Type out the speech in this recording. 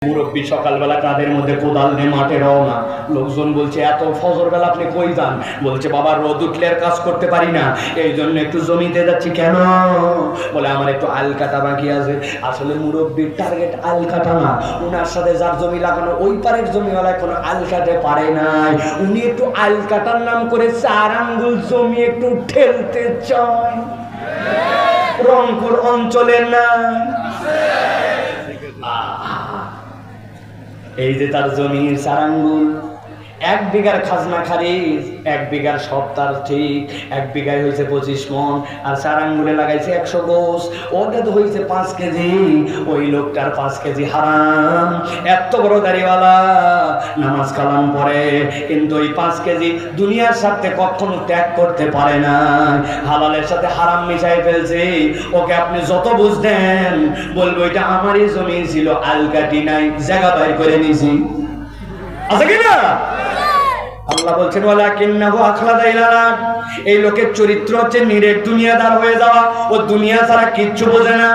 মুরব্বী সকালবেলা কাদের মধ্যে কোদাল নিয়ে মাঠে রওনা। লোকজন বলছে এত ফজর বেলা আপনি কই যান? বলছে বাবা রোদ উঠলে আর কাজ করতে পারি না, এই জন্য একটু জমিতে যাচ্ছি। কেন? বলে আমার একটু আল কাটা বাকি আছে। আসলে মুরব্বীর টার্গেট আল কাটা না, উনার সাথে যার জমি লাগানো ওই পারের জমিওয়ালা কোনো আল কাটে পারে নাই, উনি একটু আল কাটার নাম করে 4 আঙ্গুল জমি একটু ঠেলতে চায়। রংপুর অঞ্চলের না, এই যে তার জমির 4 আঙ্গুল, 1 বিঘার খাজনা খারিজ, 1 বিঘার সপ্তাহ ঠিক, 1 বিঘায় হয়েছে 25 মণ, আর 4 আঙ্গুলে লাগাইছে 100 গোছ, ওটা তো হয়েছে 5 কেজি। ওই লোকটার 5 কেজি হারাম। এত বড় দাড়িওয়ালা, নামাজ কালাম পড়ে, কিন্তু ওই 5 কেজি দুনিয়ার সাথে কখনো ত্যাগ করতে পারে না, হালালের সাথে হারাম মিশাই ফেলছে। ওকে আপনি যত বুঝতেন বলবো এটা আমারই জমি ছিল, আলকাটি নাই, জায়গা বাইর করে নিয়েছি। আছে কিনা? আল্লাহ বলছেন ওয়ালাকিন্নাহু আখলাদা ইলাল, এই লোকের চরিত্র হচ্ছে নিরেট দুনিয়াদার হয়ে যাওয়া। ও দুনিয়া ছাড়া কিচ্ছু বোঝে না।